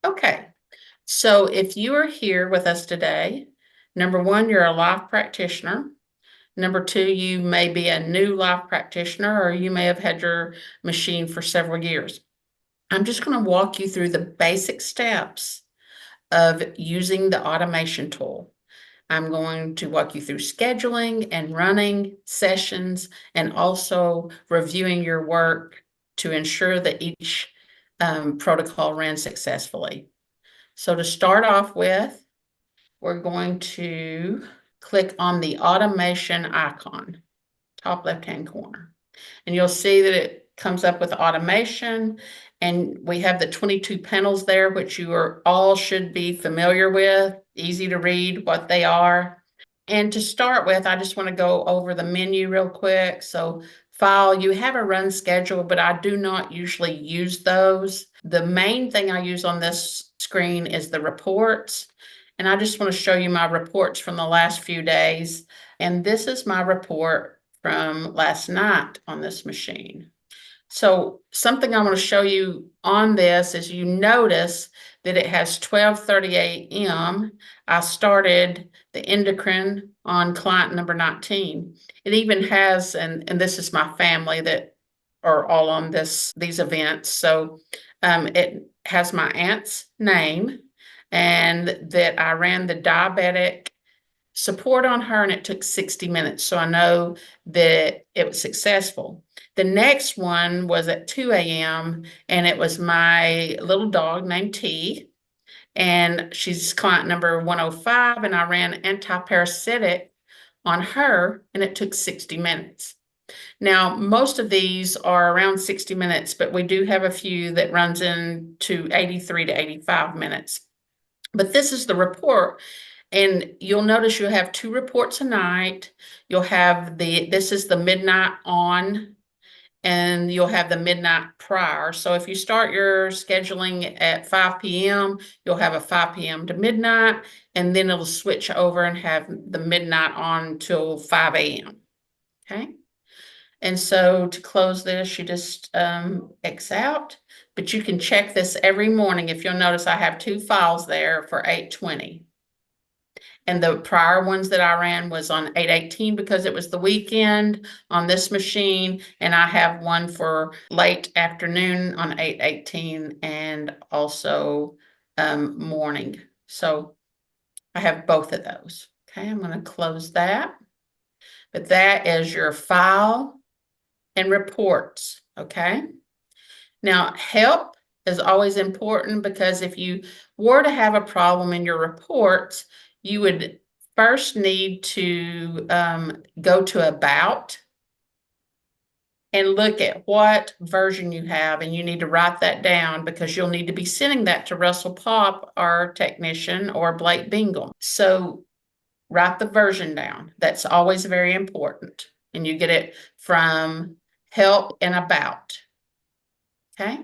Okay, so if you are here with us today, number one, you're a life practitioner. Number two, you may be a new life practitioner, or you may have had your machine for several years. I'm just going to walk you through the basic steps of using the automation tool. I'm going to walk you through scheduling and running sessions and also reviewing your work to ensure that each protocol ran successfully. So to start off with, we're going to click on the automation icon, top left-hand corner. And you'll see that it comes up with automation, and we have the 22 panels there, which you are all should be familiar with, easy to read what they are. And to start with, I just want to go over the menu real quick. So file, you have a run schedule, but I do not usually use those. The main thing I use on this screen is the reports. And I just want to show you my reports from the last few days. And this is my report from last night on this machine. So something I want to show you on this is you notice that it has 12:30 a.m. I started the endocrine on client number 19. It even has, and this is my family that are all on these events. So it has my aunt's name, and that I ran the diabetic support on her, and it took 60 minutes. So I know that it was successful. The next one was at 2 a.m. and it was my little dog named T, and she's client number 105, and I ran anti-parasitic on her, and it took 60 minutes. Now, most of these are around 60 minutes, but we do have a few that runs into 83 to 85 minutes. But this is the report. And you'll notice you'll have two reports a night. You'll have this is the midnight on, and you'll have the midnight prior. So if you start your scheduling at 5 p.m., you'll have a 5 p.m. to midnight, and then it'll switch over and have the midnight on till 5 a.m. Okay. And so to close this, you just X out, but you can check this every morning. If you'll notice, I have two files there for 8:20. And the prior ones that I ran was on 8/18 because it was the weekend on this machine. And I have one for late afternoon on 8/18 and also morning. So I have both of those. Okay, I'm going to close that. But that is your file and reports. Okay. Now, help is always important because if you were to have a problem in your reports, you would first need to go to About and look at what version you have, and you need to write that down because you'll need to be sending that to Russell Pop, our technician, or Blake Bingham. So write the version down. That's always very important. And you get it from Help and About. Okay.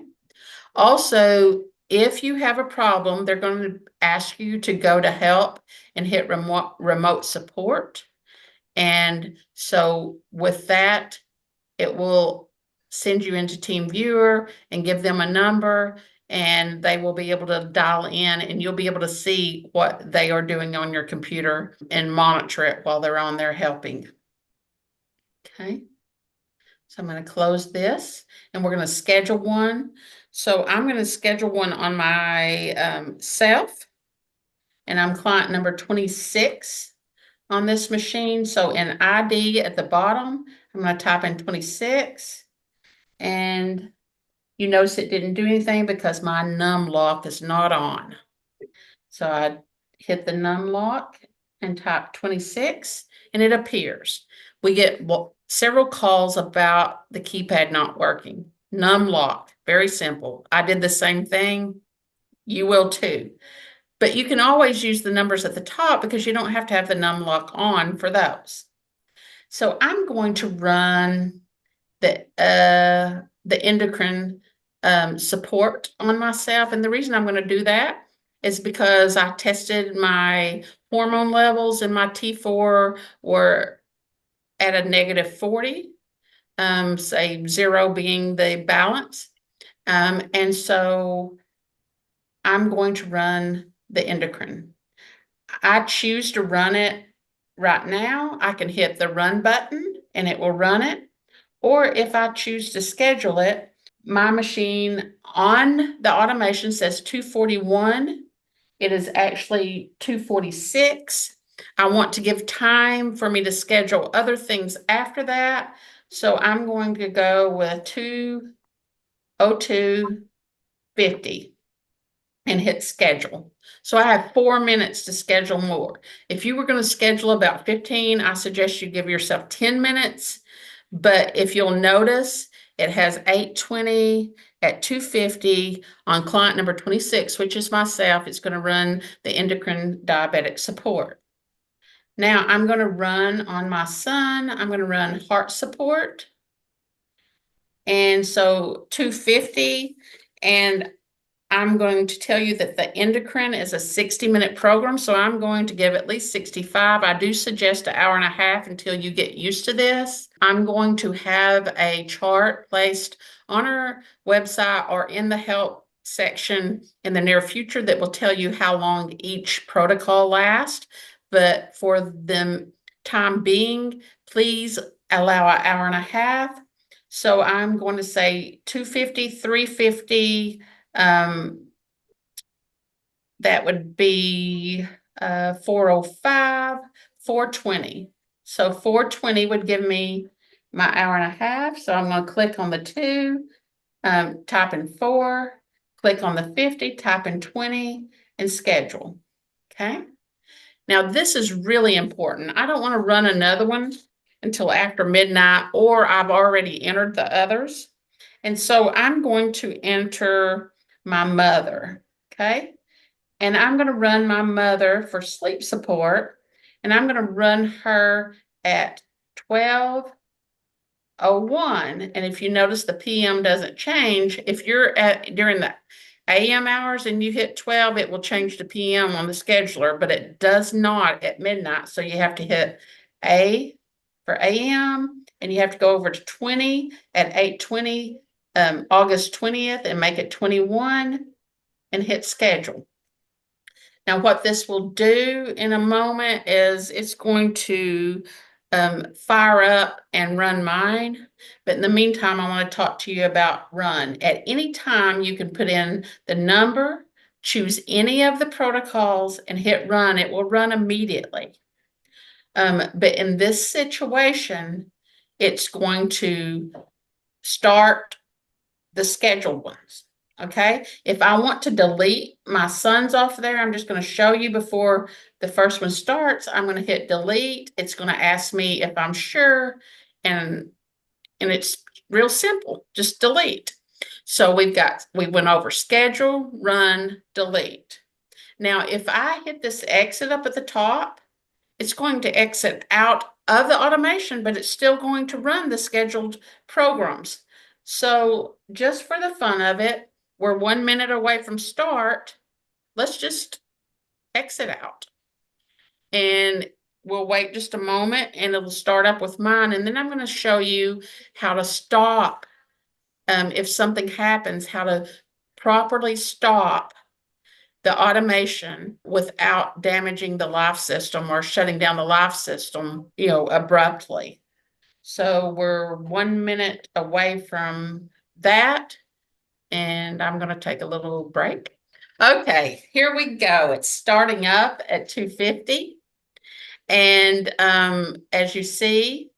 Also, if you have a problem, they're going to ask you to go to Help and hit remote support. And so with that, it will send you into TeamViewer and give them a number, and they will be able to dial in, and you'll be able to see what they are doing on your computer and monitor it while they're on there helping. Okay. So I'm going to close this, and we're going to schedule one. So I'm going to schedule one on my self, and I'm client number 26 on this machine. So in ID at the bottom, I'm going to type in 26, and you notice it didn't do anything because my num lock is not on. So I hit the num lock and type 26, and it appears. We get several calls about the keypad not working. Num lock, very simple. I did the same thing. You will too. But you can always use the numbers at the top because you don't have to have the num lock on for those. So I'm going to run the endocrine support on myself. And the reason I'm going to do that is because I tested my hormone levels, and my T4 were at a -40, say 0 being the balance. And so I'm going to run the endocrine. I choose to run it right now. I can hit the run button and it will run it. Or if I choose to schedule it, my machine on the automation says 2:41. It is actually 2:46. I want to give time for me to schedule other things after that. So I'm going to go with 2:02:50 and hit schedule. So I have 4 minutes to schedule more. If you were going to schedule about 15, I suggest you give yourself 10 minutes. But if you'll notice, it has 8:20 at 2:50 on client number 26, which is myself. It's going to run the endocrine diabetic support. Now I'm going to run on my son. I'm going to run heart support. And so 2:50, and I'm going to tell you that the endocrine is a 60-minute program, so I'm going to give at least 65. I do suggest an hour and a half until you get used to this. I'm going to have a chart placed on our website or in the help section in the near future that will tell you how long each protocol lasts. But for the time being, please allow an hour and a half. So I'm going to say 2:50, 3:50. That would be 4:05, 4:20. So 4:20 would give me my hour and a half. So I'm going to click on the 2, type in 4, click on the 50, type in 20, and schedule. Okay. Now this is really important. I don't want to run another one until after midnight, or I've already entered the others. And so I'm going to enter my mother. Okay. And I'm going to run my mother for sleep support, and I'm going to run her at 12:01. And if you notice, the PM doesn't change. If you're during the AM hours and you hit 12, it will change to PM on the scheduler, but it does not at midnight. So you have to hit A for AM, and you have to go over to 20 at 8:20, August 20th, and make it 21 and hit schedule. Now, what this will do in a moment is it's going to fire up and run mine. But in the meantime, I want to talk to you about run. At any time, you can put in the number, choose any of the protocols, and hit run. It will run immediately. But in this situation, it's going to start the scheduled ones. Okay, if I want to delete my sons off there, I'm just going to show you before the first one starts. I'm going to hit delete. It's going to ask me if I'm sure, and it's real simple. Just delete. So we went over schedule, run, delete. Now, if I hit this exit up at the top, it's going to exit out of the automation, but it's still going to run the scheduled programs. So just for the fun of it, we're 1 minute away from start. Let's just exit out. And we'll wait just a moment and it'll start up with mine. And then I'm going to show you how to stop. If something happens, how to properly stop the automation without damaging the life system or shutting down the life system, abruptly. So we're 1 minute away from that, and I'm going to take a little break. Okay, here we go. It's starting up at 2:50. And as you see,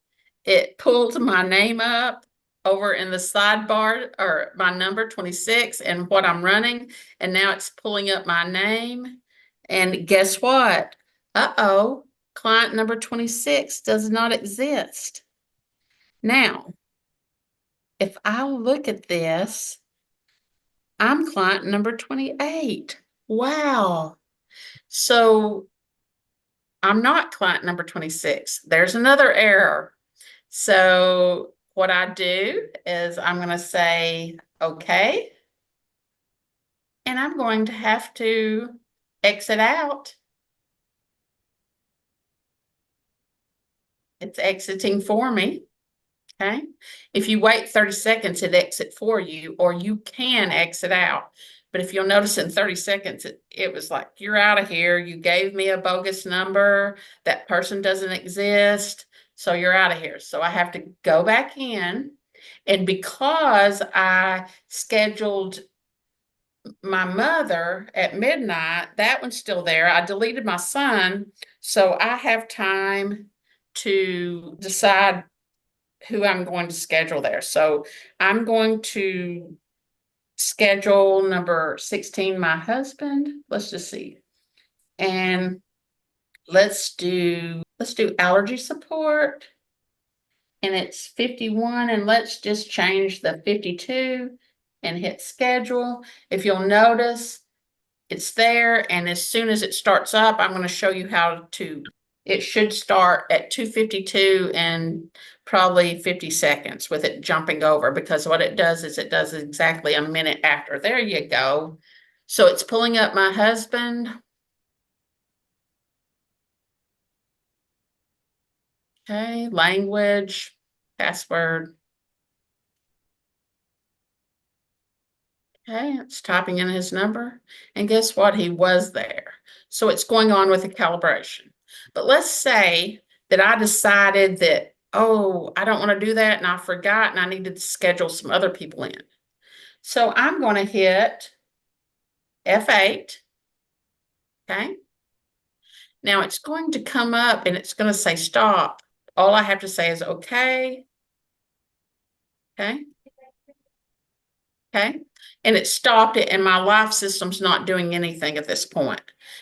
it pulled my name up over in the sidebar, or my number 26 and what I'm running. And now it's pulling up my name. And guess what? Uh-oh, client number 26 does not exist. Now, if I look at this, I'm client number 28. Wow. So I'm not client number 26. There's another error. So what I do is I'm going to say, okay. And I'm going to have to exit out. It's exiting for me. Okay. If you wait 30 seconds, it exits for you, or you can exit out. But if you'll notice in 30 seconds, it was like, you're out of here. You gave me a bogus number. That person doesn't exist. So you're out of here. So I have to go back in. And because I scheduled my mother at midnight, that one's still there. I deleted my son. So I have time to decide who I'm going to schedule there. So I'm going to schedule number 16, my husband. Let's just see. And let's do allergy support. And it's 51, and let's just change the 52 and hit schedule. If you'll notice, it's there, and as soon as it starts up, I'm going to show you how to, it should start at 2:52 and probably 50 seconds with it jumping over, because what it does is it does exactly a minute after. There you go. So it's pulling up my husband. Okay, language, password. Okay, it's typing in his number. And guess what? He was there. So it's going on with the calibration. But let's say that I decided that, oh, I don't want to do that, and I forgot, and I needed to schedule some other people in. So I'm going to hit F8. Okay. Now it's going to come up and it's going to say stop. All I have to say is okay. Okay. Okay. And it stopped it, and my life system's not doing anything at this point.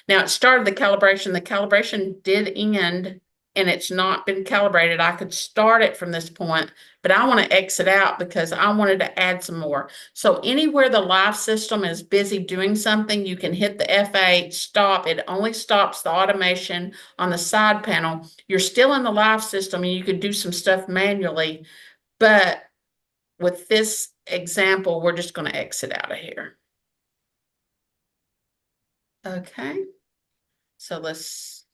Now it started the calibration. The calibration did end, and it's not been calibrated. I could start it from this point, but I want to exit out because I wanted to add some more. So anywhere the life system is busy doing something, you can hit the F8, stop. It only stops the automation on the side panel. You're still in the life system, and you could do some stuff manually, but with this example, we're just going to exit out of here. Okay. So let's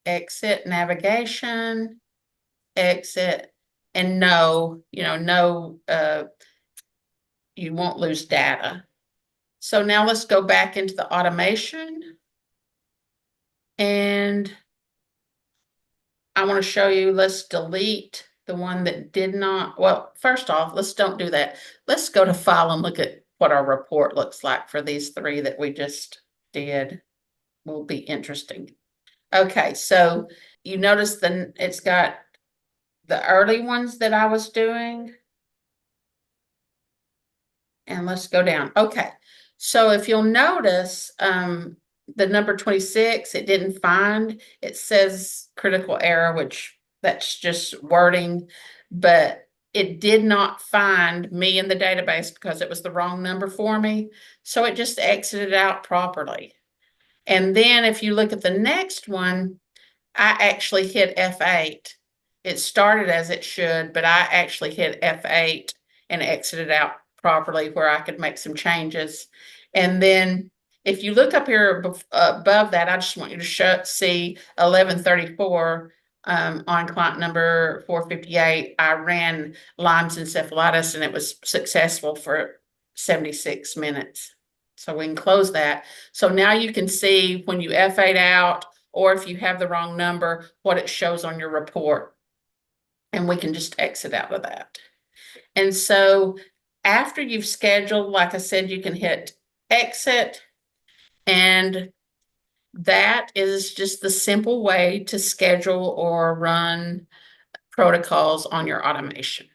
exit navigation, exit, and no, you won't lose data. So now let's go back into the automation. And I want to show you, let's delete the one that did not, well, first off, let's don't do that. Let's go to file and look at what our report looks like for these three that we just did. Will be interesting. Okay, so you notice it's got the early ones that I was doing. And let's go down. Okay, so if you'll notice, the number 26, it didn't find. It says critical error, which that's just wording, but it did not find me in the database because it was the wrong number for me. So it just exited out properly. And then if you look at the next one, I actually hit F8. It started as it should, but I actually hit F8 and exited out properly where I could make some changes. And then if you look up here above that, I just want you to see 1134 on client number 458. I ran Lyme's encephalitis, and it was successful for 76 minutes. So we can close that. So now you can see when you F8 out, or if you have the wrong number, what it shows on your report. And we can just exit out of that. And so after you've scheduled, like I said, you can hit exit. And that is just the simple way to schedule or run protocols on your automation.